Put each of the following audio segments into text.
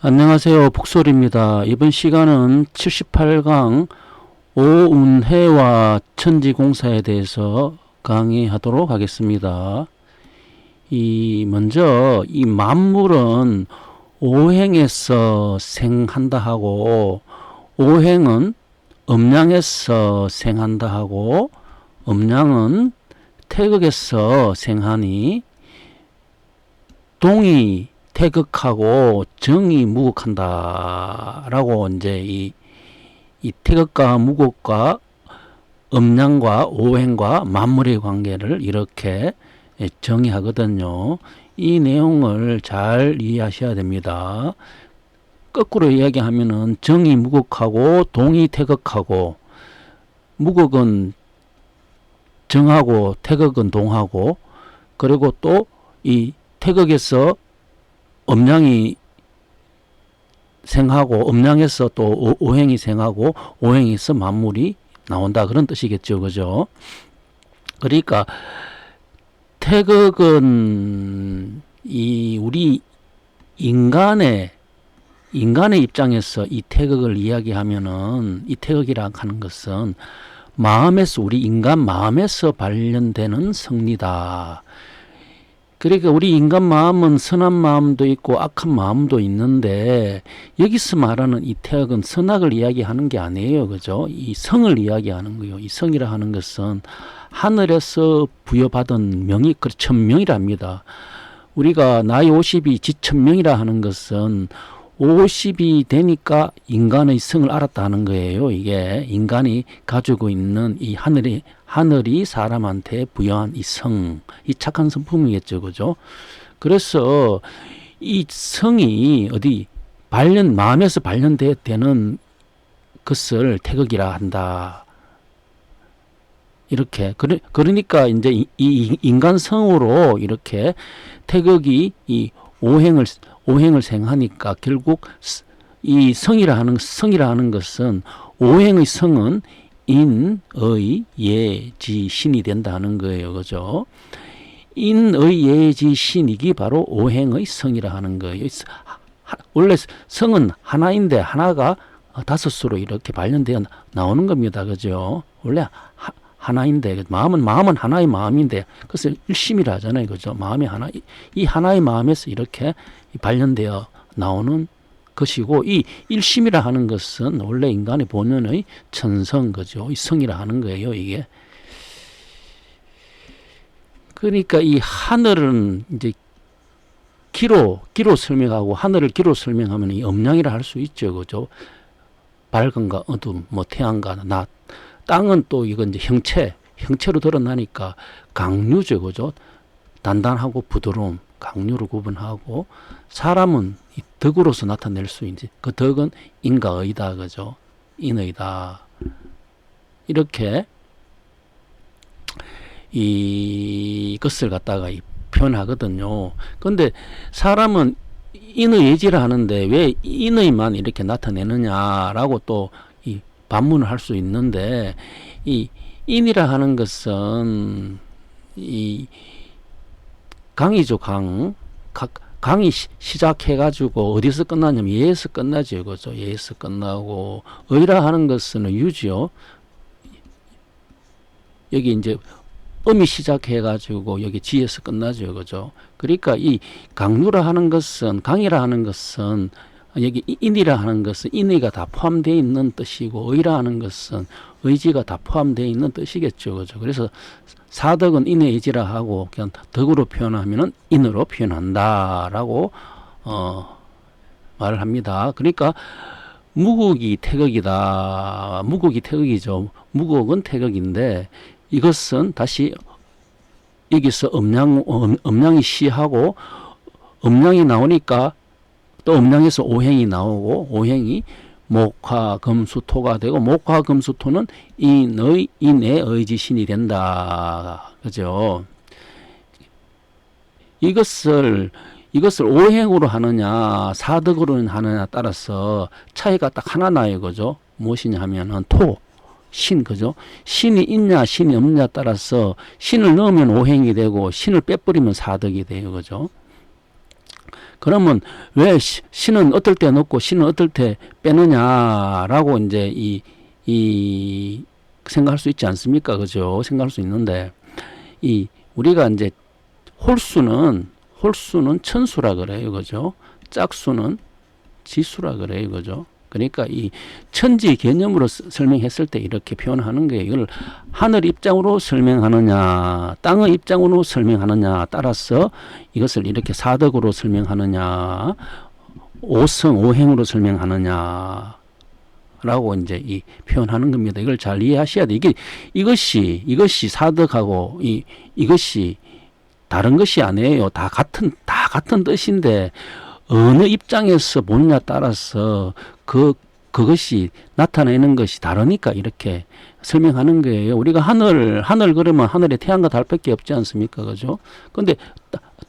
안녕하세요. 북소리입니다. 이번 시간은 78강 오운해와 천지공사에 대해서 강의하도록 하겠습니다. 먼저 이 만물은 오행에서 생한다 하고, 오행은 음양에서 생한다 하고, 음양은 태극에서 생하니 동이 태극하고 정이 무극한다 라고 이제 이 태극과 무극과 음양과 오행과 만물의 관계를 이렇게 정의하거든요. 이 내용을 잘 이해하셔야 됩니다. 거꾸로 이야기하면은 정이 무극하고 동이 태극하고, 무극은 정하고 태극은 동하고, 그리고 또 이 태극에서 음양이 생하고, 음양에서 또 오행이 생하고, 오행에서 만물이 나온다, 그런 뜻이겠죠. 그죠? 그러니까 태극은 우리 인간의 입장에서 이 태극을 이야기하면은, 이 태극이라 하는 것은 마음에서, 우리 인간 마음에서 발현되는 성리다. 그러니까 우리 인간 마음은 선한 마음도 있고 악한 마음도 있는데, 여기서 말하는 이 태극은 선악을 이야기하는 게 아니에요. 그죠? 이 성을 이야기하는 거예요. 이 성이라 하는 것은 하늘에서 부여받은 명이, 천명이랍니다. 우리가 나이 50이 지천명이라 하는 것은 50이 되니까 인간의 성을 알았다 하는 거예요. 이게 인간이 가지고 있는 이 하늘이 사람한테 부여한 이 성, 이 착한 성품이겠죠. 그죠? 그래서 이 성이 마음에서 발현되는 것을 태극이라 한다. 이렇게. 그러니까 이제 이 인간성으로 이렇게 태극이 이 오행을 생하니까, 결국 이 성이라 하는 것은, 오행의 성은 인의 예지 신이 된다는 거예요. 그죠? 인의 예지 신이기 바로 오행의 성이라 하는 거예요. 원래 성은 하나인데 하나가 다섯수로 이렇게 발현되어 나오는 겁니다. 그죠? 원래 하나인데, 마음은 하나의 마음인데, 그것을 일심이라 하잖아요. 그죠? 마음이 하나, 이 하나의 마음에서 이렇게 발현되어 나오는 것이고, 이 일심이라 하는 것은 원래 인간의 본연의 천성, 그죠? 이 성이라 하는 거예요, 이게. 그러니까 이 하늘은 이제 기로 설명하고, 하늘을 기로 설명하면 이 음양이라 할 수 있죠. 그죠? 밝음과 어둠, 태양과 낮. 땅은 또 이건 이제 형체로 드러나니까 강류죠. 그죠? 단단하고 부드러움, 강류를 구분하고, 사람은 이 덕으로서 나타낼 수 있지. 그 덕은 인과 의다. 그죠? 인의다. 이렇게 이것을 갖다가 표현하거든요. 그런데 사람은 인의 예지를 하는데 왜 인의만 이렇게 나타내느냐라고 또 반문을 할 수 있는데, 이 인이라 하는 것은 이 강이죠. 강이 시작해가지고 어디서 끝나냐면 예에서 끝나죠. 그죠? 예에서 끝나고, 의라 하는 것은 유지요. 여기 이제 음이 시작해가지고 여기 지에서 끝나죠. 그죠? 그러니까 이 강이라 하는 것은 여기 인이라 하는 것은 인의가 다 포함되어 있는 뜻이고, 의라 하는 것은 의지가 다 포함되어 있는 뜻이겠죠. 그죠? 그래서 사덕은 인의 의지라 하고, 그냥 덕으로 표현하면은 인으로 표현한다라고 말을 합니다. 그러니까 무극이 태극이다. 무극이 태극이죠. 무극은 태극인데, 이것은 다시 여기서 음양이 시하고, 음양이 나오니까 또 음양에서 오행이 나오고, 오행이 목화 금수토가 되고, 목화 금수토는 인의 의지신이 된다. 그죠? 이것을 오행으로 하느냐 사덕으로 하느냐 따라서 차이가 딱 하나 나요. 그죠? 무엇이냐 하면은 신, 그죠? 신이 있냐 신이 없냐 따라서, 신을 넣으면 오행이 되고 신을 빼버리면 사덕이 돼요. 그죠? 그러면 왜 신은 어떨 때 넣고 신은 어떨 때 빼느냐라고 이제 이 생각할 수 있지 않습니까? 그죠? 생각할 수 있는데 우리가 이제 홀수는 천수라 그래요. 그죠? 짝수는 지수라 그래요. 그죠? 그러니까 이 천지 개념으로 설명했을 때 이렇게 표현하는 거예요. 이걸 하늘 입장으로 설명하느냐, 땅의 입장으로 설명하느냐 따라서 이것을 이렇게 사덕으로 설명하느냐, 오성, 오행으로 설명하느냐, 라고 이제 이 표현하는 겁니다. 이걸 잘 이해하셔야 돼. 이것이 사덕하고 이것이 다른 것이 아니에요. 다 같은 뜻인데 어느 입장에서 보느냐 따라서 그것이 나타내는 것이 다르니까 이렇게 설명하는 거예요. 우리가 하늘 그러면 하늘에 태양과 달밖에 없지 않습니까? 그죠? 근데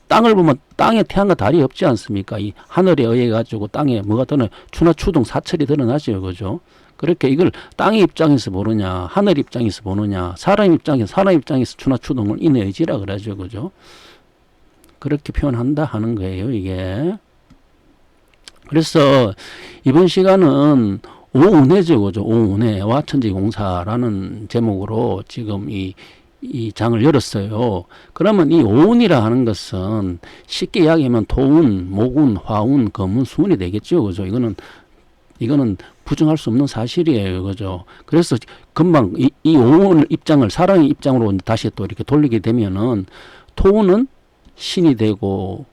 땅을 보면 땅에 태양과 달이 없지 않습니까? 이 하늘에 의해 가지고 땅에 뭐가 드러나 추나 추동 사철이 드러나죠. 그죠? 그렇게 이걸 땅의 입장에서 보느냐, 하늘 입장에서 보느냐, 사람 입장에서 추나 추동을 인의 의지라 그러죠. 그죠? 그렇게 표현한다 하는 거예요, 이게. 그래서 이번 시간은 오운해죠. 그죠? 오운해와 천지공사라는 제목으로 지금 이 장을 열었어요. 그러면 이 오운이라 하는 것은 쉽게 이야기하면 토운, 목운, 화운, 금운, 수운이 되겠죠. 그죠? 이거는 부정할 수 없는 사실이에요. 그죠? 그래서 금방 이 오운 입장을 사람의 입장으로 다시 또 이렇게 돌리게 되면은 토운은 신이 되고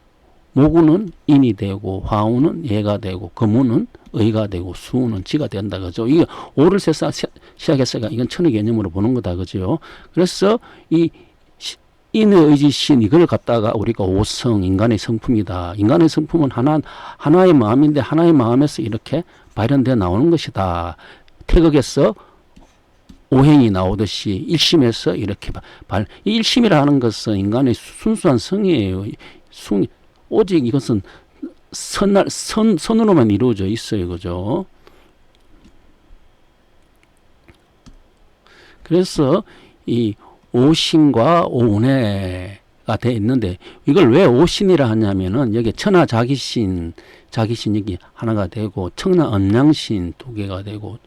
목운은 인이 되고 화운은 예가 되고 금운은 의가 되고 수운은 지가 된다. 그죠? 이게 오를 시작했으니까 이건 천의 개념으로 보는 거다. 그죠? 그래서 이 인의 의지 신 이걸 갖다가 우리가 오성 인간의 성품이다. 인간의 성품은 하나의 마음인데 하나의 마음에서 이렇게 발현되어 나오는 것이다. 태극에서 오행이 나오듯이 일심에서 이렇게 이 일심이라 하는 것은 인간의 순수한 성이에요. 오직 이것은 선으로만 이루어져 있어요. 그죠? 그래서 이 오신과 오운해가 되어 있는데 이걸 왜 오신이라 하냐면은 여기 천하자기신 여기 하나가 되고 청라엄양신 두 개가 되고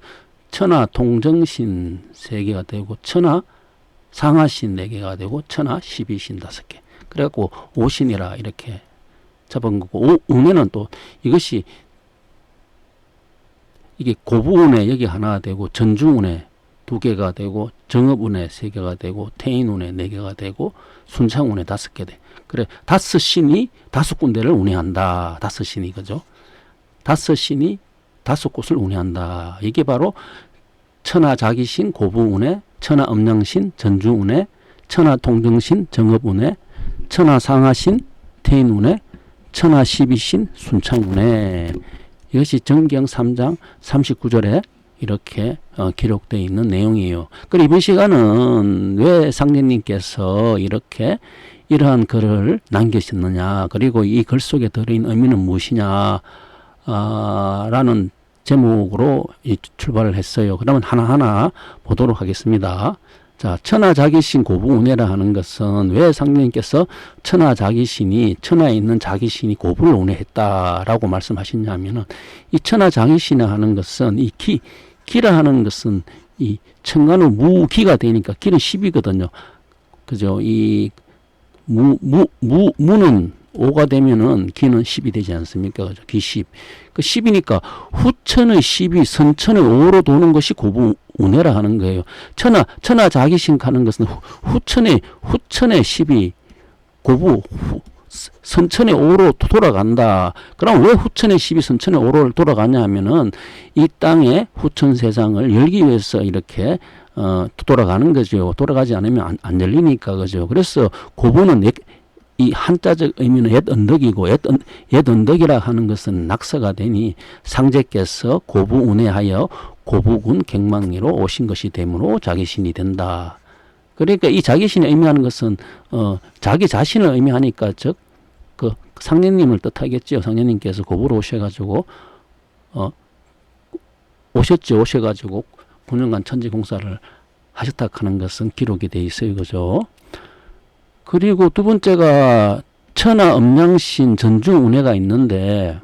천하동정신 세 개가 되고 천하상하신 네 개가 되고 천하십이신 다섯 개. 그래갖고 오신이라 이렇게 잡은 거고 운에는 또 이것이 이게 고부운에 여기 하나 되고 전주운에 두 개가 되고 정업운에 세 개가 되고 태인운에 네 개가 되고 순창운에 다섯 개 돼. 그래 다섯 신이 다섯 군데를 운행한다. 다섯 신이 그죠? 다섯 신이 다섯 곳을 운행한다. 이게 바로 천하자기신 고부운에 천하엄양신 전주운에 천하동정신 정업운에 천하상하신 태인운에 천하십이신 순창운에 이것이 정경 3장 39절에 이렇게 기록되어 있는 내용이에요. 그리고 이번 시간은 왜 상제님께서 이렇게 이러한 글을 남기셨느냐 그리고 이 글 속에 들어있는 의미는 무엇이냐 라는 제목으로 출발을 했어요. 그러면 하나하나 보도록 하겠습니다. 자, 천하자기신 고부운해라 하는 것은 왜 상제님께서 천하자기신이 천하에 있는 자기신이 고부를 운해했다라고 말씀하셨냐면은 이 천하자기신이라 하는 것은 이 기라 하는 것은 이 천간의 무기가 되니까 기는 10이거든요. 그죠? 이 무는 5가 되면은 기는 10이 되지 않습니까? 그죠? 기 10. 그 10이니까 후천의 10이 선천의 5로 도는 것이 고부운해라 하는 거예요. 천하자기신 하는 것은 후천의 10이 선천의 5로 돌아간다. 그럼 왜 후천의 10이 선천의 5로 돌아가냐 하면은 이 땅의 후천 세상을 열기 위해서 이렇게 돌아가는 거죠. 돌아가지 않으면 안 열리니까 그죠. 그래서 고부는 이 한자적 의미는 옛 언덕이고 옛 언덕이라 하는 것은 낙서가 되니 상제께서 고부운해하여 고부군 갱망리로 오신 것이 되므로 자기신이 된다. 그러니까 이 자기신이 의미하는 것은 자기 자신을 의미하니까 즉 그 상제님을 뜻하겠죠. 상제님께서 고부로 오셔가지고 오셔가지고 9년간 천지공사를 하셨다 하는 것은 기록이 돼 있어요. 그죠? 그리고 두 번째가 천하 음양신 전주운해가 있는데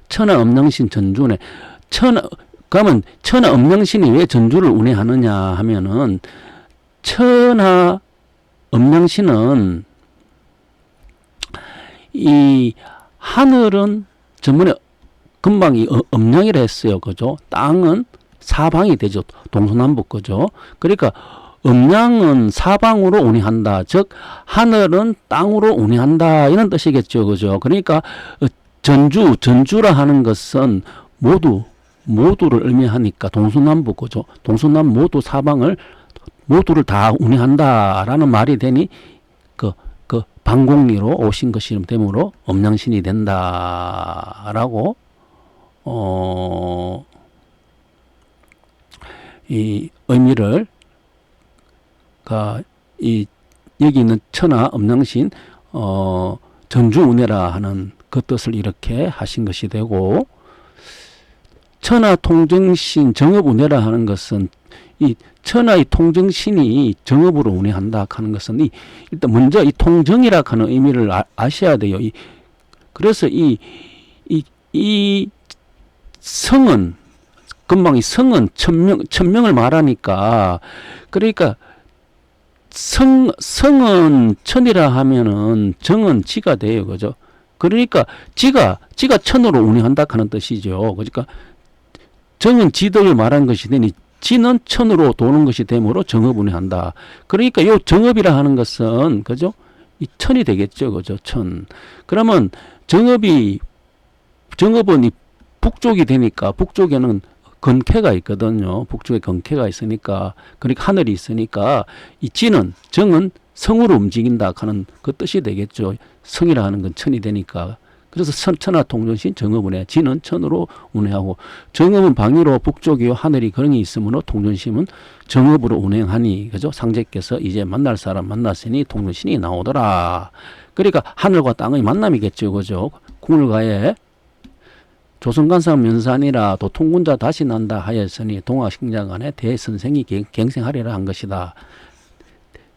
천하 음양신 전주운해 그러면 천하 음양신이 왜 전주를 운해하느냐 하면은 천하 음양신은 이 하늘은 전번에 금방 이 음양이라 했어요. 그죠? 땅은 사방이 되죠. 동서남북. 그죠? 그러니까 음양은 사방으로 운해한다. 즉 하늘은 땅으로 운해한다. 이런 뜻이겠죠. 그죠? 그러니까 전주라 하는 것은 모두를 의미하니까 동서남북. 그죠? 동서남 모두 사방을 모두를 다 운해한다라는 말이 되니 그 방공리로 오신 것이 되므로 음양신이 된다라고 이 의미를 여기 있는 천하 음양신 전주운해라 하는 그 뜻을 이렇게 하신 것이 되고, 천하 통정신 정업운해라 하는 것은 이 천하의 통정신이 정업으로 운해한다 하는 것은 일단 먼저 이 통정이라 하는 의미를 아셔야 돼요. 그래서 이 성은 금방 이 성은 천명을 말하니까, 그러니까 성은 천이라 하면은 정은 지가 돼요. 그죠? 그러니까 지가 천으로 운행한다 하는 뜻이죠. 그러니까 정은 지덕을 말하는 것이 되니 지는 천으로 도는 것이 되므로 정업 운행한다. 그러니까 요 정업이라 하는 것은 그죠? 이 천이 되겠죠. 그죠? 천. 그러면 정업은 이 북쪽이 되니까 북쪽에는 건캐가 있거든요. 북쪽에 건캐가 있으니까, 그러니까 하늘이 있으니까 이 정은 성으로 움직인다 하는 그 뜻이 되겠죠. 성이라 하는 건 천이 되니까. 그래서 천하 통정신 정업운해, 지는 천으로 운해하고, 정업은 방위로 북쪽이요 하늘이 그런게 있으므로 통정신은 정업으로 운행하니, 그죠? 상제께서 이제 만날 사람 만났으니 통정신이 나오더라. 그러니까 하늘과 땅의 만남이겠죠. 그죠? 궁을가에 조선간사 면산이라 도통군자 다시 난다 하였으니 동학식량간에 대선생이 갱생하리라 한 것이다.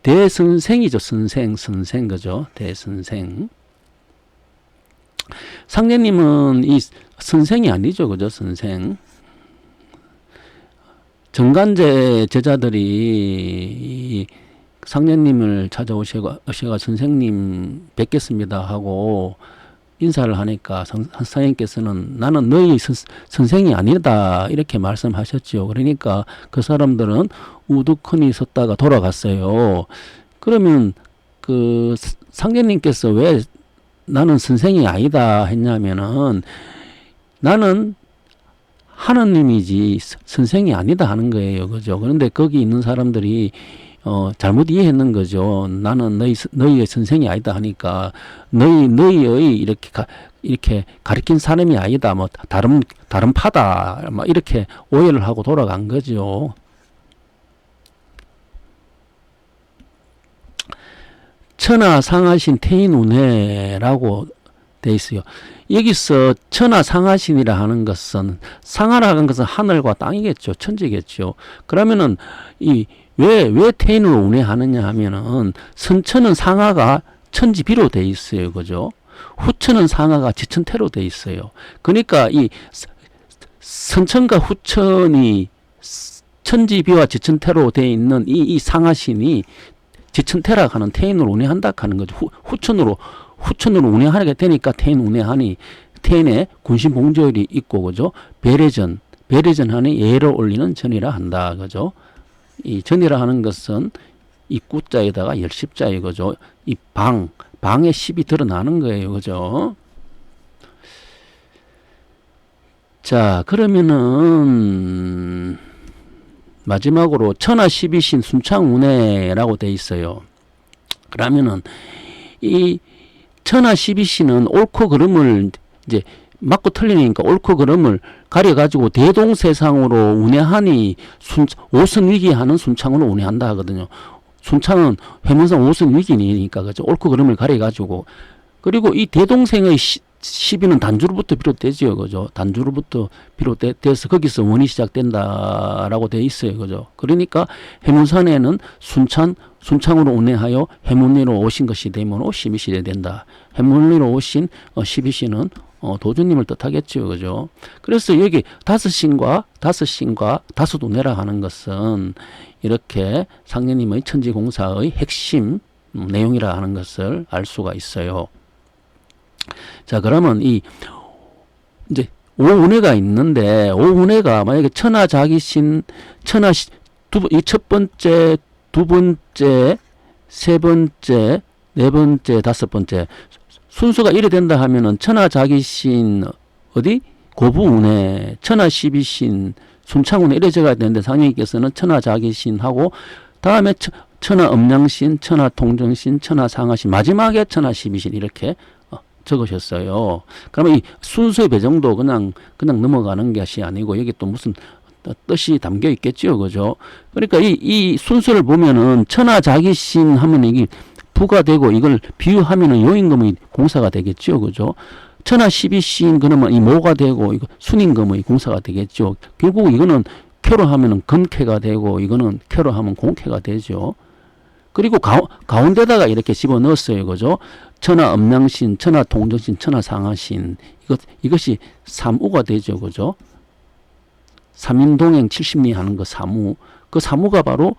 대선생이죠. 선생 그죠? 대선생. 상제님은 이 선생이 아니죠. 그죠? 선생. 정간제 제자들이 상제님을 찾아오셔가 선생님 뵙겠습니다 하고 인사를 하니까 선생님께서는 나는 너희 선생이 아니다 이렇게 말씀하셨죠. 그러니까 그 사람들은 우두커니 섰다가 돌아갔어요. 그러면 그 상제님께서 왜 나는 선생이 아니다 했냐면은 나는 하느님이지 선생이 아니다 하는 거예요. 그죠? 그런데 거기 있는 사람들이 잘못 이해했는 거죠. 나는 너희의 선생이 아니다 하니까 너희의 이렇게 가르친 사람이 아니다. 뭐 다른 파다. 막 이렇게 오해를 하고 돌아간 거죠. 천하 상하신 태인운해라고 돼 있어요. 여기서 천하 상하신이라 하는 것은, 상하라 하는 것은 하늘과 땅이겠죠. 천지겠죠. 그러면은 왜 태인을 운해하느냐 하면은 선천은 상하가 천지비로 돼 있어요. 그죠? 후천은 상하가 지천태로 돼 있어요. 그러니까 이 선천과 후천이 천지비와 지천태로 돼 있는 이 상하신이 지천태라 하는 태인을 운해한다 하는 거죠. 후천으로 운해하게 되니까 태인 운해하니, 태인에 군신봉조일이 있고, 그죠? 배례전하니 예를 올리는 전이라 한다. 그죠? 이 전이라 하는 것은 이 구자에다가 열십자에, 그죠? 이 방에 십이 드러나는 거예요. 그죠? 자, 그러면은 마지막으로 천하 십이신 순창운해라고 돼 있어요. 그러면은 이 천하 십이신은 옳고 그름을 이제 맞고 틀리니까 옳고 그름을 가려가지고 대동세상으로 운해하니 오선위기하는 순창으로 운해한다 하거든요. 순창은 회문상 오선위기니까 그죠. 옳고 그름을 가려가지고, 그리고 이 대동생의 12는 단주로부터 비롯되지요. 그죠? 단주로부터 비롯돼서 거기서 원이 시작된다라고 돼 있어요. 그죠? 그러니까 해문산에는 순창으로 운행하여 해문리로 오신 것이 되므로 12시에 된다. 해문리로 오신 12시는 도주님을 뜻하겠죠. 그죠? 그래서 여기 다섯신과 다섯운해라 하는 것은 이렇게 상례님의 천지공사의 핵심 내용이라 하는 것을 알 수가 있어요. 자, 그러면 이제 오운해가 있는데, 오운해가 만약에 천하자기신, 이 첫 번째, 두 번째, 세 번째, 네 번째, 다섯 번째, 순서가 이래 된다 하면은 천하자기신, 어디? 고부운해, 천하십이신, 순창운해 이래 적어야 되는데, 상령님께서는 천하자기신하고, 다음에 천하엄양신, 천하통정신, 천하상하신, 마지막에 천하십이신 이렇게 적으셨어요. 그러면 이 순서의 배정도 그냥 넘어가는 것이 아니고 여기 또 무슨 뜻이 담겨 있겠죠. 그죠? 그러니까 이 순서를 보면은 천하자기신 하면 이게 부가 되고 이걸 비유하면은 요임금의 공사가 되겠죠. 그죠? 천하십이신 그러면 이 모가 되고 이거 순임금의 공사가 되겠죠. 결국 이거는 켜로 하면은 건캐가 되고 이거는 켜로 하면 공캐가 되죠. 그리고 가운데다가 이렇게 집어 넣었어요. 그죠? 천하엄양신, 천하통정신, 천하상하신. 이것이 삼우가 되죠. 그죠? 삼인동행 70리 하는 거 사무. 그 사무가 바로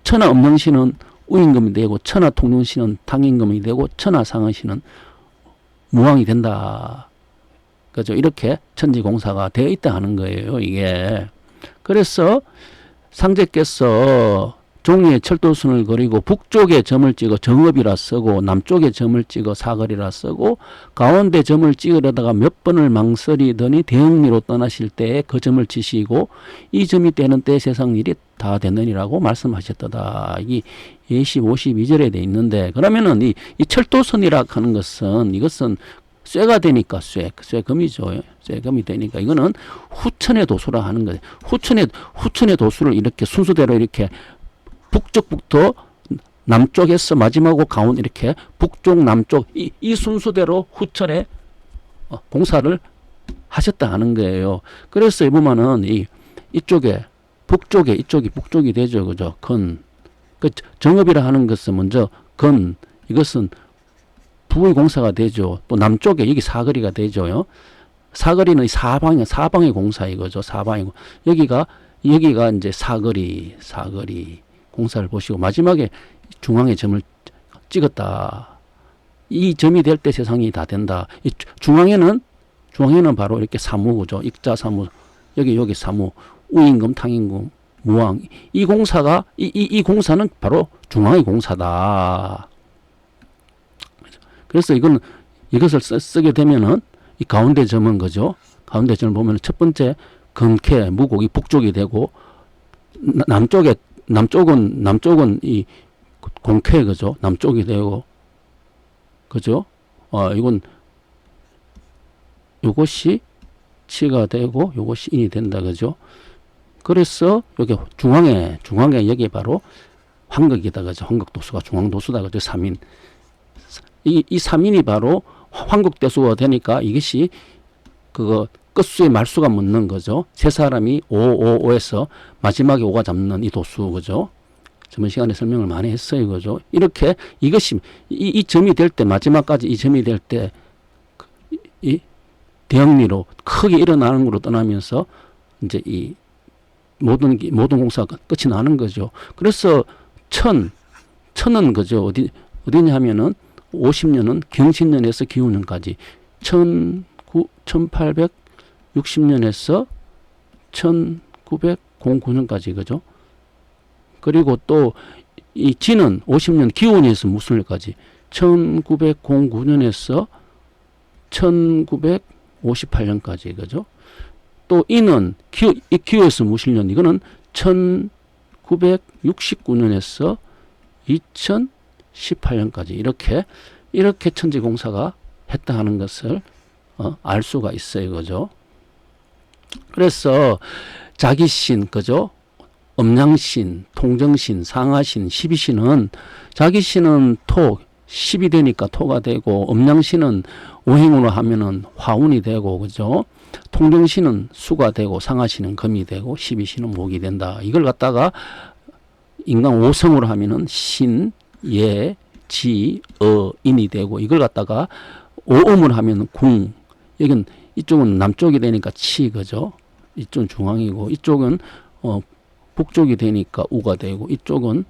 천하엄양신은 우임금이 되고 천하통정신은 당임금이 되고 천하상하신은 무왕이 된다. 그죠? 이렇게 천지공사가 되어 있다 하는 거예요. 이게. 그래서 상제께서 종이에 철도선을 그리고 북쪽에 점을 찍어 정업이라 쓰고 남쪽에 점을 찍어 사거리라 쓰고 가운데 점을 찍으려다가 몇 번을 망설이더니 대흥리로 떠나실 때에 그 점을 치시고 이 점이 되는 때 세상 일이 다 되느니라고 말씀하셨다. 이 예시 52절에 돼 있는데 그러면은 이 철도선이라 하는 것은 이것은 쇠가 되니까 쇠금이죠. 쇠금이 되니까 이거는 후천의 도수라 하는 거예요. 후천의 도수를 이렇게 순서대로 이렇게 북쪽부터 남쪽에서 마지막으로 가운 이렇게 북쪽 남쪽 이 순서대로 후천에 공사를 하셨다 하는 거예요. 그래서 이 보면은 이쪽에 이쪽이 북쪽이 되죠. 그죠? 그 정업이라 하는 것은 먼저 이것은 부의 공사가 되죠. 또 남쪽에 여기 사거리가 되죠. 사거리는 사방의 공사 이거죠. 사방이고 여기가 이제 사거리 공사를 보시고 마지막에 중앙에 점을 찍었다. 이 점이 될 때 세상이 다 된다. 이 중앙에는 바로 이렇게 사무죠. 익자 사무 여기 사무 우임금 탕임금 무왕 이 공사가 이 공사는 바로 중앙의 공사다. 그래서 이것을 쓰게 되면은 이 가운데 점은 거죠. 가운데 점을 보면 첫 번째 금캐 무곡이 북쪽이 되고 남쪽은 이 공캐 그죠. 남쪽이 되고 그죠. 이건 요것이 치가 되고 요것이 인이 된다 그죠. 그래서 여기 중앙에 여기 바로 환극이다 그죠. 환극도수가 중앙도수다 그죠. 3인 이 3인이 바로 환극대수가 되니까 이것이 그거 끝수의 말수가 묻는 거죠. 세 사람이 5에서 마지막에 5가 잡는 이 도수 그죠. 저번 시간에 설명을 많이 했어요. 그죠. 이렇게 이것이 이 점이 될 때 마지막까지 이 점이 될 때 이 대응리로 크게 일어나는 걸로 떠나면서 이제 이 모든 공사가 끝이 나는 거죠. 그래서 천은 그죠. 어디냐 하면은 50년은 경신년에서 기운년까지 1860년에서 1909년까지 그죠. 그리고 또 이 진은 50년 기원에서 무슨 년까지 1909년에서 1958년까지 그죠. 또 이는 기호에서 무실년 이거는 1969년에서 2018년까지 이렇게 천지공사가 했다 하는 것을 알 수가 있어요. 그죠? 그래서 자기신, 그죠? 엄양신, 통정신, 상하신, 십이신은 자기신은 토, 십이 되니까 토가 되고, 음양신은 오행으로 하면은 화운이 되고, 그죠? 통정신은 수가 되고, 상하신은 금이 되고, 십이신은 목이 된다. 이걸 갖다가 인간 오성으로 하면은 신, 예, 지, 인이 되고, 이걸 갖다가 오음을 하면 궁. 여긴 이쪽은 남쪽이 되니까 치, 그죠? 이쪽은 중앙이고, 이쪽은 북쪽이 되니까 우가 되고, 이쪽은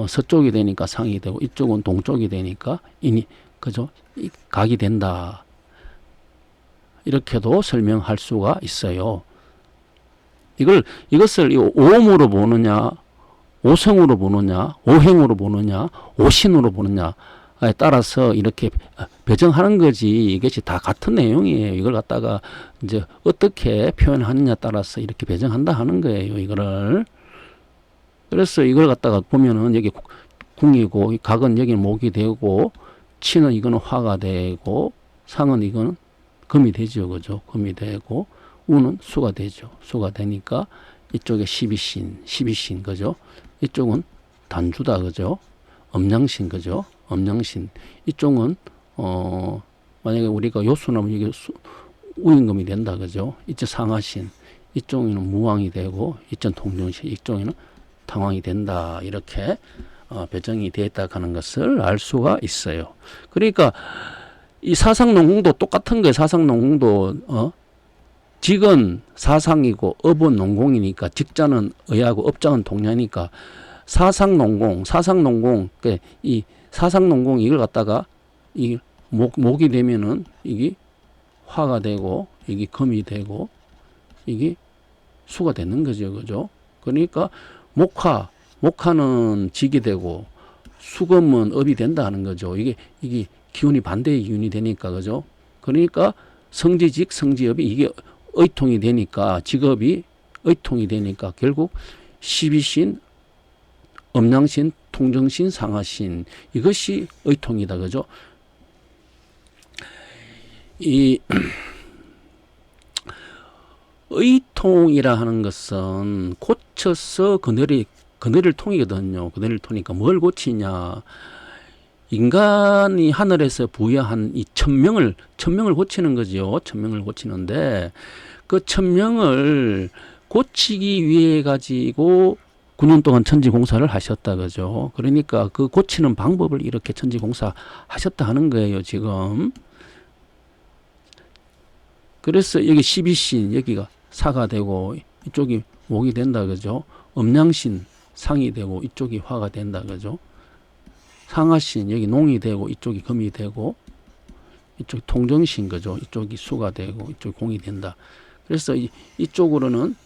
서쪽이 되니까 상이 되고, 이쪽은 동쪽이 되니까 인이, 그죠? 각이 된다. 이렇게도 설명할 수가 있어요. 이것을 오음으로 보느냐, 오성으로 보느냐, 오행으로 보느냐, 오신으로 보느냐에 따라서 이렇게 배정하는 거지. 이것이 다 같은 내용이에요. 이걸 갖다가 이제 어떻게 표현하느냐에 따라서 이렇게 배정한다 하는 거예요. 이거를. 그래서 이걸 갖다가 보면은 여기 궁이고, 각은 여기는 목이 되고, 치는 이거는 화가 되고, 상은 이거는 금이 되죠. 그죠? 금이 되고, 우는 수가 되죠. 수가 되니까 이쪽에 십이신, 그죠? 이쪽은 단주다, 그죠? 음양신, 그죠? 음양신. 이쪽은, 만약에 우리가 요수나면 이게 우임금이 된다, 그죠? 이쪽 상하신. 이쪽에는 무왕이 되고, 이쪽 통정신. 이쪽에는 당왕이 된다. 이렇게, 배정이 되었다 하는 것을 알 수가 있어요. 그러니까, 이 사상농공도 똑같은 거예요. 사상농공도, 직은 사상이고 업은 농공이니까 직자는 의하고 업장은 동냐니까 사상농공, 이 사상농공 이걸 갖다가 이 목이 되면은 이게 화가 되고 이게 금이 되고 이게 수가 되는 거죠, 그죠? 그러니까 목화는 직이 되고 수금은 업이 된다 하는 거죠. 이게 기운이 반대의 기운이 되니까, 그죠? 그러니까 성지직, 성지업이 이게 의통이 되니까, 직업이 의통이 되니까 결국 십이신, 음양신, 통정신, 상하신 이것이 의통이다, 그죠? 이 의통이라 하는 것은 고쳐서 그늘을 통이거든요. 그늘을 통이니까 뭘 고치냐? 인간이 하늘에서 부여한 이 천명을 고치는 거죠. 천명을 고치는데 그 천명을 고치기 위해 가지고 9년 동안 천지공사를 하셨다, 그죠? 그러니까 그 고치는 방법을 이렇게 천지공사 하셨다 하는 거예요, 지금. 그래서 여기 십이신, 여기가 사가 되고 이쪽이 목이 된다, 그죠? 음양신 상이 되고 이쪽이 화가 된다, 그죠? 상하신 여기 농이 되고 이쪽이 금이 되고 이쪽이 통정신, 그죠? 이쪽이 수가 되고 이쪽이 공이 된다. 그래서 이쪽으로는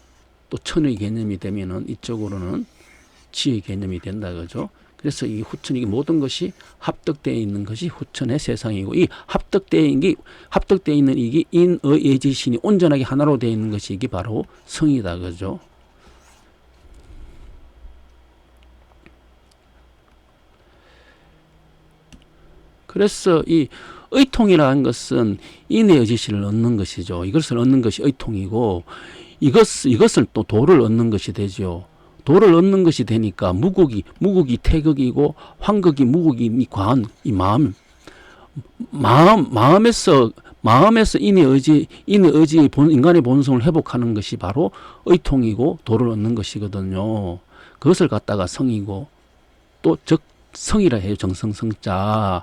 또 천의 개념이 되면은 이쪽으로는 지의 개념이 된다, 그죠? 그래서 이 후천, 이게 모든 것이 합덕되어 있는 것이 후천의 세상이고, 이 합덕되어 있는 이게 인의 예지신이 온전하게 하나로 되어 있는 것이 이게 바로 성이다, 그죠? 그래서 이 의통이라는 것은 인의 의지신을 얻는 것이죠. 이것을 얻는 것이 의통이고, 이것을 또 도를 얻는 것이 되죠. 도를 얻는 것이 되니까 무국이 태극이고 황극이 무국이 과한 이 마음에서 인의 의지의 인간의 본성을 회복하는 것이 바로 의통이고 도를 얻는 것이거든요. 그것을 갖다가 성이고 또 즉 성이라 해요. 정성성자.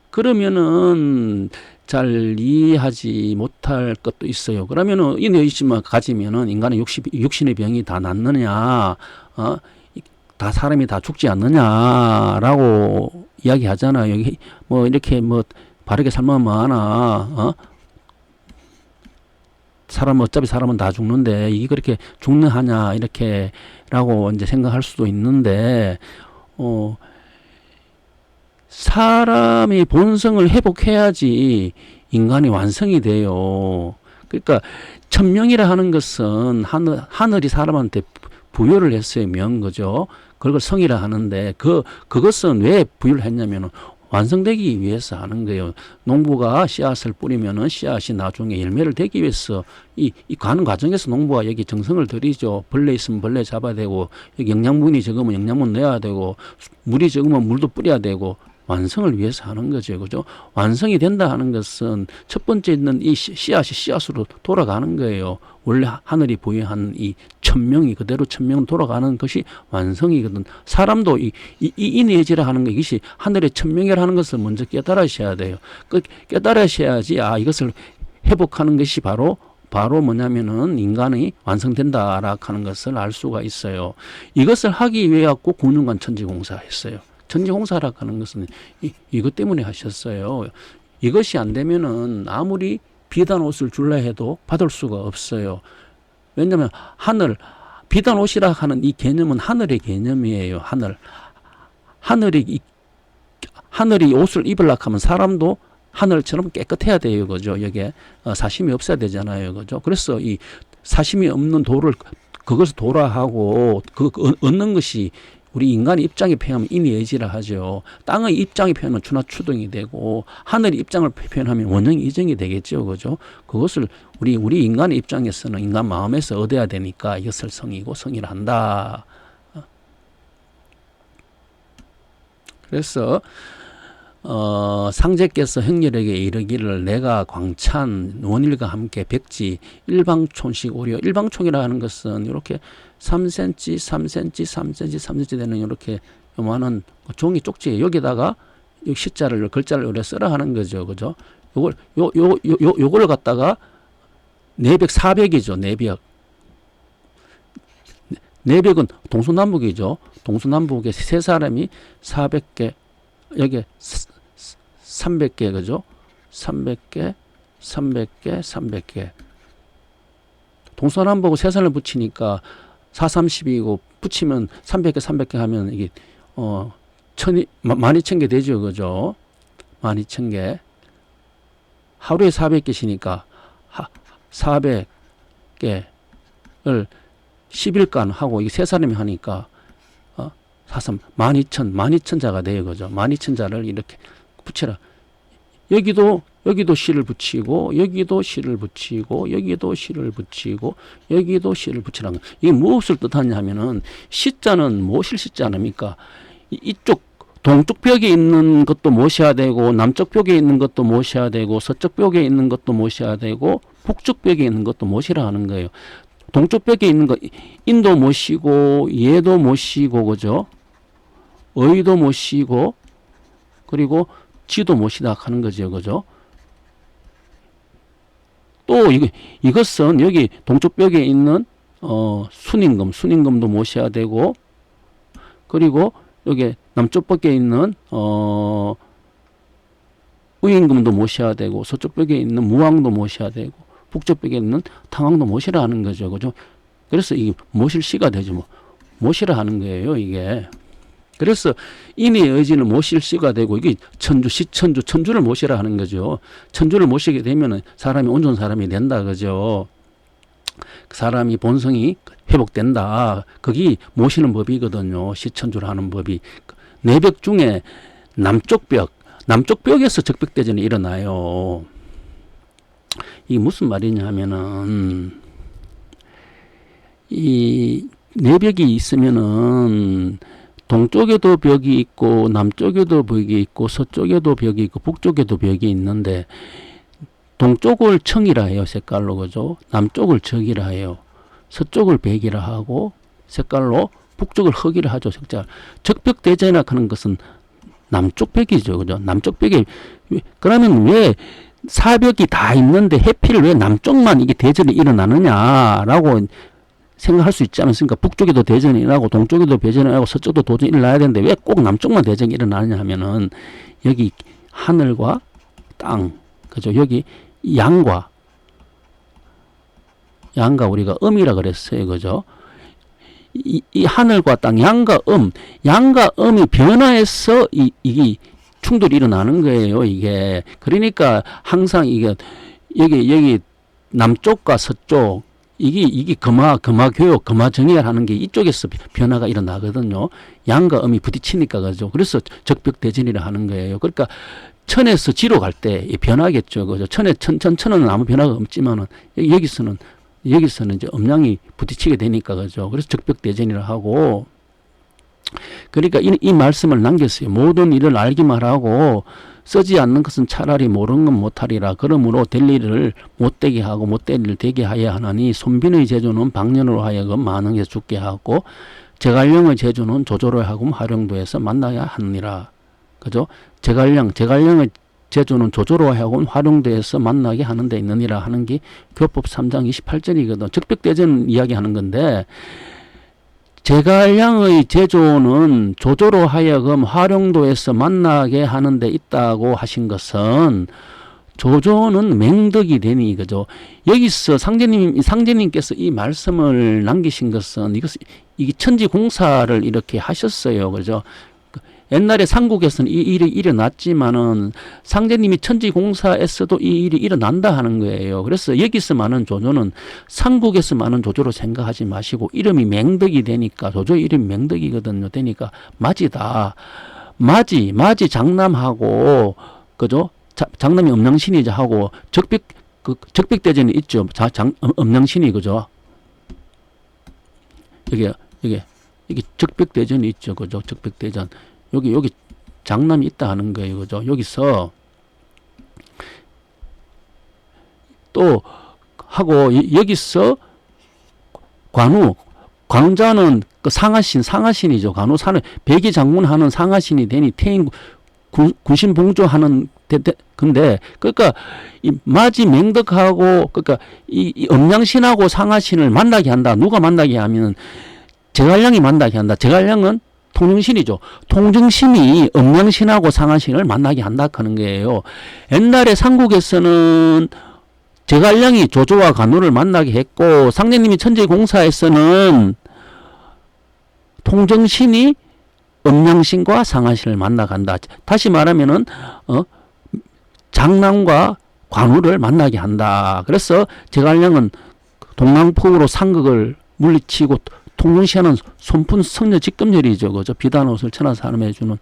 그러면은 잘 이해하지 못할 것도 있어요. 그러면은 인의 의지만 가지면은 인간의 육신의 병이 다 낫느냐, 다 사람이 다 죽지 않느냐라고 이야기하잖아요. 여기 뭐 이렇게 뭐 바르게 살면 뭐하나, 어차피 사람은 다 죽는데 이게 그렇게 죽느하냐 이렇게라고 이제 생각할 수도 있는데, 사람이 본성을 회복해야지 인간이 완성이 돼요. 그러니까 천명이라 하는 것은 하늘이 사람한테 부여를 했어요. 그죠? 그걸 성이라 하는데 그것은 왜 부여를 했냐면은 완성되기 위해서 하는 거예요. 농부가 씨앗을 뿌리면은 씨앗이 나중에 열매를 되기 위해서 이 가는 과정에서 농부가 여기 정성을 들이죠. 벌레 있으면 벌레 잡아야 되고, 여기 영양분이 적으면 영양분 넣어야 되고, 물이 적으면 물도 뿌려야 되고, 완성을 위해서 하는 거죠. 그죠? 완성이 된다 하는 것은 첫 번째 있는 이 씨앗이 씨앗으로 돌아가는 거예요. 원래 하늘이 부여한 이 천명이 그대로 천명 돌아가는 것이 완성이거든. 사람도 이 인의지라 하는 거, 이것이 하늘의 천명이라 하는 것을 먼저 깨달으셔야 돼요. 깨달으셔야지, 이것을 회복하는 것이 바로 뭐냐면은 인간이 완성된다라고 하는 것을 알 수가 있어요. 이것을 하기 위해 갖고 9년간 천지공사 했어요. 천지공사라고 하는 것은 이것 때문에 하셨어요. 이것이 안 되면은 아무리 비단 옷을 줄라 해도 받을 수가 없어요. 왜냐하면 비단 옷이라 하는 이 개념은 하늘의 개념이에요. 하늘이 옷을 입으려고 하면 사람도 하늘처럼 깨끗해야 돼요. 그죠? 여기에 사심이 없어야 되잖아요. 그죠? 그래서 이 사심이 없는 도를, 그것을 도라하고 얻는 것이 우리 인간의 입장에 표현하면 인의예지라 하죠. 땅의 입장에 표현하면 추나추동이 되고, 하늘의 입장을 표현하면 원형이정이 되겠죠. 그죠? 그것을 우리 인간의 입장에서는 인간 마음에서 얻어야 되니까 이것을 성이고 성이라 한다. 그래서 상제께서 형렬에게 이르기를 내가 광찬 원일과 함께 백지 일방촌씩 오려. 일방촌이라 하는 것은 이렇게 3cm, 3cm, 3cm, 3cm 되는 이렇게 요만한 종이 쪽지에 여기다가 이 시자를 글자를 요래 쓰라 하는 거죠. 그죠? 요걸 갖다가 내벽 400이죠. 내벽은 동서남북이죠. 동서남북에 세 사람이 400개, 여기 300개, 그죠? 300개, 300개, 300개. 동서남북을 세 산을 붙이니까 430이고 붙이면 300개, 300개 하면 이게 12,000개 되죠, 그죠? 12,000개. 하루에 400개시니까 400개를 10일간 하고 이게 세 사람이 하니까 12,000자가 돼요. 그죠? 12,000자를 이렇게 붙여라. 여기도 시를 붙이고, 여기도 시를 붙이고, 여기도 시를 붙이고, 여기도 시를 붙이라는 거. 이게 무엇을 뜻하냐 하면은, 시자는 무엇을 시자 아닙니까? 이쪽, 동쪽 벽에 있는 것도 모셔야 되고, 남쪽 벽에 있는 것도 모셔야 되고, 서쪽 벽에 있는 것도 모셔야 되고, 북쪽 벽에 있는 것도 모시라 하는 거예요. 동쪽 벽에 있는 거, 인도 모시고, 예도 모시고, 그죠? 의도 모시고, 그리고 지도 모시다 하는 거죠. 그죠? 또 이것은 여기 동쪽 벽에 있는 순임금도 모셔야 되고, 그리고 여기 남쪽 벽에 있는 의임금도 모셔야 되고, 서쪽 벽에 있는 무왕도 모셔야 되고, 북쪽 벽에 있는 탕왕도 모시라 하는 거죠. 그죠? 그래서 이게 모실 시가 되죠. 뭐 모시라 하는 거예요. 이게. 그래서 인의 의지는 모실 시가 되고, 이게 천주를 모시라 하는 거죠. 천주를 모시게 되면은 사람이 온전한 사람이 된다. 그죠? 그 사람이 본성이 회복된다. 그게 모시는 법이거든요. 시천주를 하는 법이. 네 벽 중에 남쪽 벽에서 적벽대전이 일어나요. 이게 무슨 말이냐 하면은, 이 네 벽이 있으면은, 동쪽에도 벽이 있고, 남쪽에도 벽이 있고, 서쪽에도 벽이 있고, 북쪽에도 벽이 있는데, 동쪽을 청이라 해요, 색깔로. 그죠? 남쪽을 적이라 해요. 서쪽을 백이라 하고, 색깔로, 북쪽을 흑이라 하죠, 색깔. 적벽대전이라 하는 것은 남쪽 벽이죠. 그죠? 남쪽 벽에, 그러면 왜 사벽이 다 있는데 해필 왜 남쪽만 이게 대전이 일어나느냐라고 생각할 수 있지 않습니까? 북쪽에도 대전이 일어나고 동쪽에도 대전이 일어나고 서쪽도 도전이 일어나야 되는데 왜 꼭 남쪽만 대전이 일어나느냐 하면은 여기 하늘과 땅, 그죠? 여기 양과 우리가 음이라 그랬어요. 그죠? 이 하늘과 땅, 양과 음이 변화해서 이게 충돌이 일어나는 거예요. 이게. 그러니까 항상 이게 여기 남쪽과 서쪽, 이게 금화교육, 금화정의를 하는 게 이쪽에서 변화가 일어나거든요. 양과 음이 부딪히니까, 그죠? 그래서 적벽대전이라 하는 거예요. 그러니까 천에서 지로 갈 때 변하겠죠. 그죠? 천은 아무 변화가 없지만은, 여기서는 이제 음양이 부딪히게 되니까, 그죠? 그래서 적벽대전이라 하고, 그러니까 이 말씀을 남겼어요. 모든 일을 알기만 하고 쓰지 않는 것은 차라리 모르는 건 못하리라. 그러므로 될 일을 못되게 하고 못될 일을 되게 하여야 하나니 손빈의 재주는 방년으로 하여금 만능에 죽게 하고 제갈령의 재주는 조조로 하여금 활용도에서 만나야 하느니라. 그죠? 제갈령의 재주는 조조로 하여금 활용도에서 만나게 하는 데 있느니라 하는 게 교법 3장 28절이거든. 적벽대전 이야기하는 건데 제갈량의 제조는 조조로 하여금 활용도에서 만나게 하는 데 있다고 하신 것은 조조는 맹덕이 되니 이거죠. 여기서 상제님께서 이 말씀을 남기신 것은 이게 천지공사를 이렇게 하셨어요. 그죠? 옛날에 삼국에서는 이 일이 일어났지만은 상제님이 천지공사에서도 이 일이 일어난다 하는 거예요. 그래서 여기서 많은 조조는 삼국에서 많은 조조로 생각하지 마시고 이름이 맹덕이 되니까 조조의 이름이 맹덕이거든요. 되니까 맞이다. 맞이 장남하고 그죠? 장남이 음양신이자 하고 적백대전이 있죠. 음양신이 그죠? 이게 적백대전이 있죠. 그죠? 적백대전. 여기 장남이 있다 하는 거예요. 그죠? 여기서 또 하고 여기서 관우자는 그 상하신이죠. 관우사는 백의장군 하는 상하신이 되니 태인 군신 봉조하는 근데 그러니까 이 마지 맹덕하고 그러니까 이 음양신하고 상하신을 만나게 한다. 누가 만나게 하면 제갈량이 만나게 한다. 제갈량은 통정신이죠. 통정신이 음양신하고 상하신을 만나게 한다 하는 거예요. 옛날에 삼국에서는 제갈량이 조조와 관우를 만나게 했고 상제님이 천지공사에서는 통정신이 음양신과 상하신을 만나간다. 다시 말하면은 장남과 관우를 만나게 한다. 그래서 제갈량은 동랑풍으로 상극을 물리치고 통정시하는 손푼 성녀 직금절이죠. 그죠? 비단 옷을 천하 사람에 주는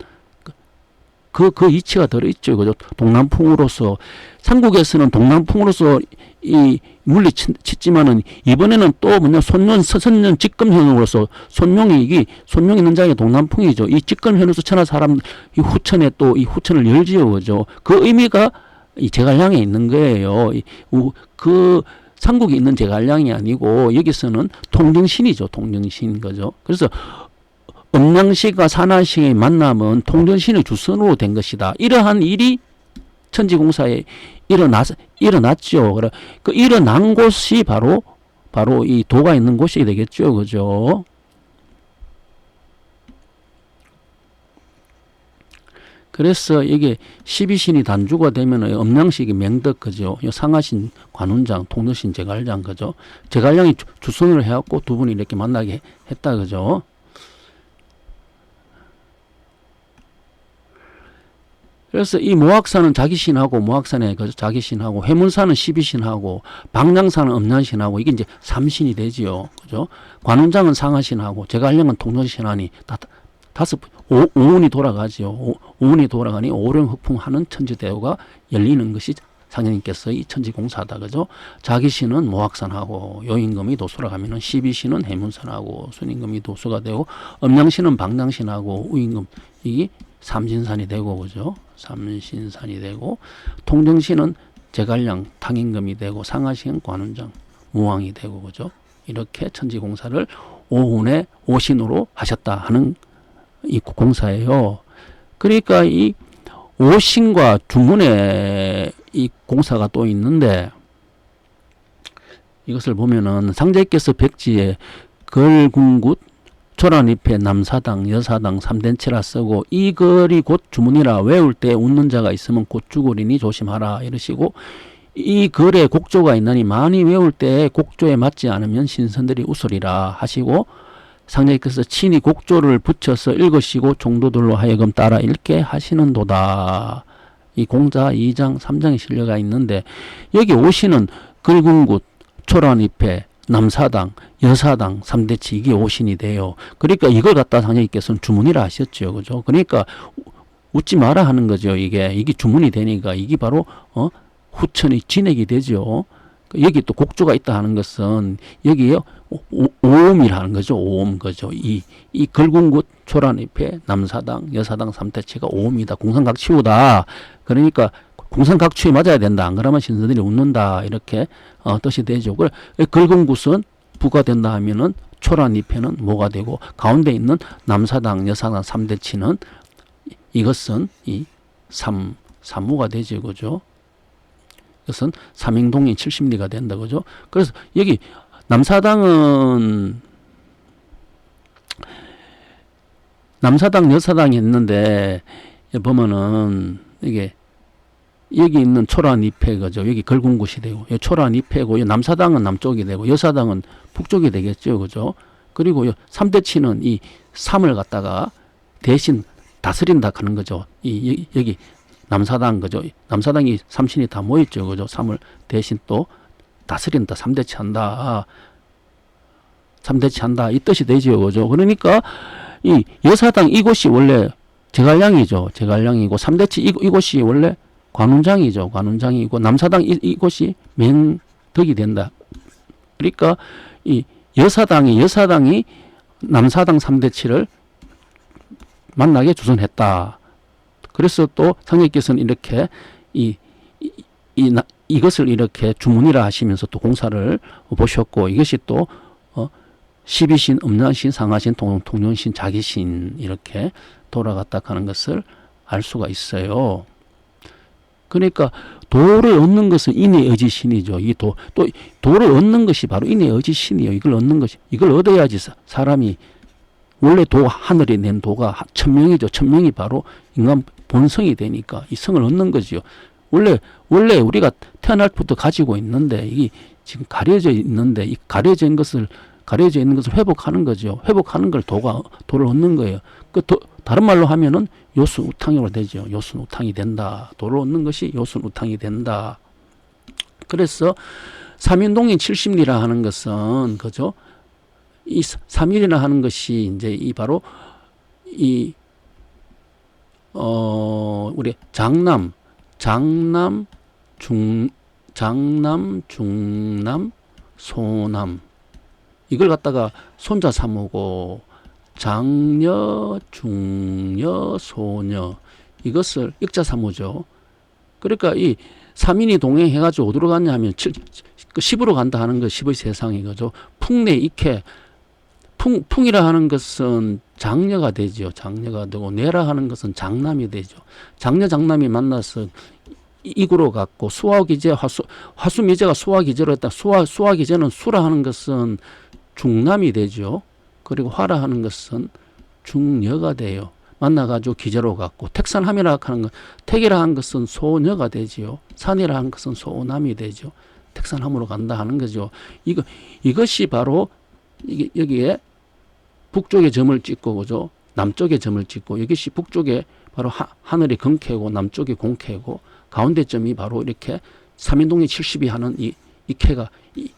그 이치가 들어있죠. 그죠? 동남풍으로서 삼국에서는 동남풍으로서 이 물리치지만은 이번에는 또 뭐냐 선년 직금현으로서 손룡이 있는 장이 동남풍이죠. 이 직금현으로서 천하 사람 이 후천에 또 이 후천을 열지요. 그죠? 그 의미가 이 제갈량에 있는 거예요. 그 삼국에 있는 제갈량이 아니고 여기서는 통정신이죠. 통정신 거죠. 그래서 음양신과 산하신의 만남은 통정신의 주선으로 된 것이다. 이러한 일이 천지공사에 일어났죠. 그 일어난 곳이 바로 이 도가 있는 곳이 되겠죠. 그죠? 그래서 이게 12신이 단주가 되면 음양식이 맹덕, 그죠? 상하신, 관운장, 통정신, 제갈량, 그죠? 제갈량이 주선을 해갖고 두 분이 이렇게 만나게 했다, 그죠? 그래서 이 모악산은 자기신하고 모악산에 그죠? 자기신하고 해문산은 12신하고 방랑산은 음양신하고 이게 이제 3신이 되지요. 그죠? 관운장은 상하신하고 제갈량은 통정신하니 오운이 돌아가지요. 오운이 돌아가니 오령흑풍하는 천지대오가 열리는 것이 상현님께서 이 천지공사다. 그죠? 자기신은 모악산하고 요임금이 도수라 가면은 12신은 해문산하고 순임금이 도수가 되고 음양신은 방랑신하고 우임금 이게 삼신산이 되고 그죠? 삼신산이 되고 통정신은 제갈량 탕임금이 되고 상하신은 관운장 무왕이 되고 그죠? 이렇게 천지공사를 오운의 오신으로 하셨다 하는 이 공사예요. 그러니까 이 오신과 주문의 이 공사가 또 있는데 이것을 보면은 상제께서 백지에 걸궁굿 초란잎에 남사당 여사당 삼된체라 쓰고 이 글이 곧 주문이라 외울 때 웃는 자가 있으면 곧 죽으리니 조심하라 이러시고 이 글에 곡조가 있나니 많이 외울 때 곡조에 맞지 않으면 신선들이 웃으리라 하시고 상제께서 친히 곡조를 붙여서 읽으시고 종도들로 하여금 따라 읽게 하시는도다. 이 공자 2장 3장에 실려가 있는데 여기 오신은 걸궁굿 초란잎에 남사당 여사당 삼대치 이게 오신이 돼요. 그러니까 이걸 갖다 상제께서는 주문이라 하셨죠. 그죠? 그러니까 웃지 마라 하는 거죠. 이게 주문이 되니까 이게 바로 후천이 진액이 되죠. 여기 또 곡조가 있다 하는 것은 여기에 오음이라는 거죠. 오음 거죠. 이 걸궁굿 초란입회, 남사당, 여사당 3대체가 오음이다. 공산각취우다. 그러니까 공산각취에 맞아야 된다. 안 그러면 신사들이 웃는다. 이렇게 뜻이 되죠. 그래 긁은 굿은 부가 된다 하면은 초란입회는 뭐가 되고 가운데 있는 남사당, 여사당 3대치는 이것은 이 삼무가 되죠. 그죠? 이것은 삼행동인 70리가 된다. 그죠? 그래서 여기 남사당, 여사당이 했는데, 보면은, 이게, 여기 있는 초란입회, 그죠? 여기 걸군굿이 되고, 여기 초란입회고, 남사당은 남쪽이 되고, 여사당은 북쪽이 되겠죠. 그죠? 그리고 3대치는 이 3을 갖다가 대신 다스린다 하는 거죠. 여기 남사당, 그죠? 남사당이 삼신이 다 모였죠. 그죠? 3을 대신 또 다스린다. 3대치 한다. 3대치 한다. 이 뜻이 되죠. 그죠? 그러니까 이 여사당 이곳이 원래 제갈량이죠. 제갈량이고 3대치 이곳이 원래 관운장이죠. 관운장이고 남사당 이곳이 맹덕이 된다. 그러니까 이 여사당이 남사당 3대치를 만나게 주선했다. 그래서 또 성령께서는 이렇게 이것을 이렇게 주문이라 하시면서 또 공사를 보셨고 이것이 또 십이신, 음란신, 상하신, 통용신, 자기신 이렇게 돌아갔다 하는 것을 알 수가 있어요. 그러니까 도를 얻는 것은 인의 의지신이죠. 또 도를 얻는 것이 바로 인의 의지신이에요. 이걸 얻는 것이, 이걸 얻어야지 사람이 원래 하늘이 낸 도가 천명이죠. 천명이 바로 인간 본성이 되니까 이 성을 얻는 거지요. 원래 우리가 태어날 때부터 가지고 있는데 이게 지금 가려져 있는 것을 회복하는 거죠. 회복하는 걸 도를 얻는 거예요. 다른 말로 하면은 요순우탕으로 되죠. 요순우탕이 된다. 도를 얻는 것이 요순우탕이 된다. 그래서 삼인동인 70리라 하는 것은 그죠? 이 3일이나 하는 것이 이제 바로 우리 장남, 중남, 소남 이걸 갖다가 손자 삼으고 장녀, 중녀, 소녀 이것을 익자 삼으죠. 그러니까 이 3인이 동행해가지고 어디로 갔냐 하면 10으로 간다 하는 것 10의 세상이 거죠. 풍내 익해 풍이라 하는 것은 장녀가 되죠. 장녀가 되고 뇌라 하는 것은 장남이 되죠. 장남이 만나서 이구로 갔고 수화기제 화수미제가 수화기제로 했다. 수화기제는 수라 하는 것은 중남이 되죠. 그리고 화라 하는 것은 중녀가 돼요. 만나가지고 기제로 갔고 택산함이라 하는 것 택이라 하는 것은 소녀가 되지요. 산이라 하는 것은 소남이 되죠. 택산함으로 간다 하는 거죠. 이것이 바로 여기에 북쪽에 점을 찍고 그죠? 남쪽에 점을 찍고 이것이 북쪽에 바로 하늘이 경캐고 남쪽이 공캐고 가운데 점이 바로 이렇게 3인동이 70이 하는 이 캐가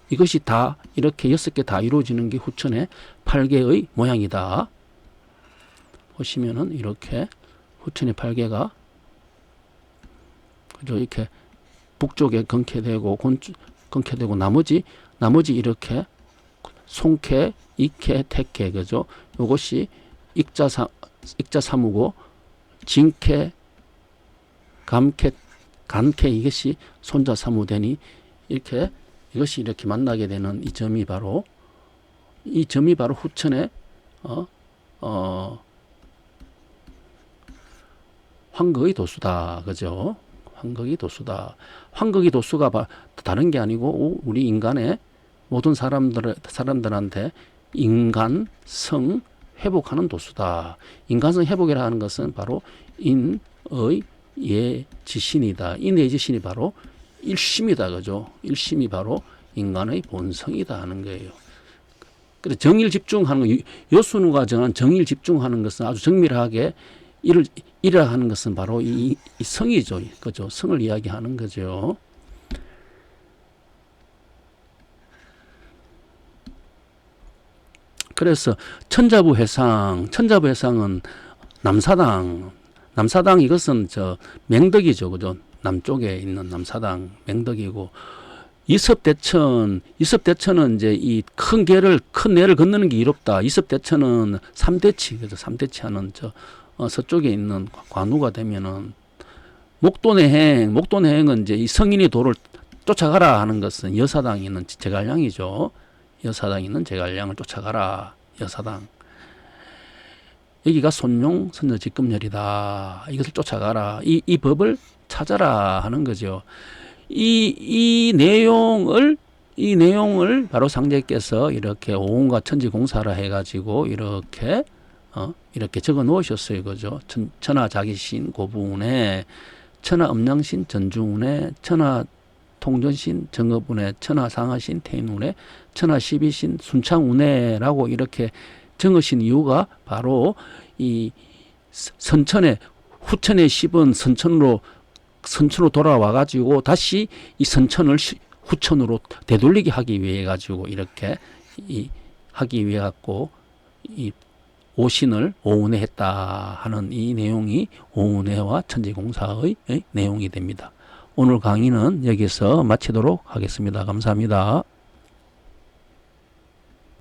이것이 다 이렇게 6개 다 이루어지는 게 후천의 8개의 모양이다. 보시면은 이렇게 후천의 8개가 그죠? 이렇게 북쪽에 경캐되고 경캐되고 나머지 이렇게 송캐, 이캐, 택캐 그죠? 이것이 익자사무고 진캐, 감캐, 간캐 이것이 손자사무되니 이것이 이렇게 만나게 되는 이 점이 바로 후천의 환극의 도수다. 그죠? 환극의 도수다. 환극의 도수가 다른 게 아니고 우리 인간의 모든 사람들한테 인간성 회복하는 도수다. 인간성 회복이라 하는 것은 바로 인의 예지신이다. 인의 지신이 바로 일심이다. 그죠? 일심이 바로 인간의 본성이다 하는 거예요. 그래서 정일 집중하는 거, 요순우가 정한 정일 집중하는 것은 아주 정밀하게 이라 하는 것은 바로 이 성이죠. 그죠? 성을 이야기하는 거죠. 그래서 천자부 해상은 남사당 이것은 맹덕이죠. 그죠? 남쪽에 있는 남사당 맹덕이고 이섭대천은 이제 이 큰 내를 건너는 게 이롭다. 이섭대천은 삼대치, 그죠? 삼대치하는 서쪽에 있는 관우가 되면은 목돈해행은 이제 이 성인의 도를 쫓아가라 하는 것은 여사당이 있는 제갈량이죠. 여사당이 있는 제갈량을 쫓아가라. 여사당. 여기가 손용 선녀직급렬이다. 이것을 쫓아가라. 이 법을 찾아라 하는 거죠. 이 내용을 바로 상제께서 이렇게 오온과 천지공사라 해가지고 이렇게 적어 놓으셨어요. 그죠? 천하자기신 고부운에, 천하음양신 전중운에, 천하통전신 정업운에, 천하상하신 태인운에, 천하십이신 순창운에라고 이렇게 정하신 이유가 바로 이 후천의 10은 선천으로 돌아와 가지고 다시 이 선천을 후천으로 되돌리게 하기 위해 가지고 이렇게 하기 위해 갖고 이 오신을 오운해했다 하는 이 내용이 오운해와 천지공사의 내용이 됩니다. 오늘 강의는 여기서 마치도록 하겠습니다. 감사합니다.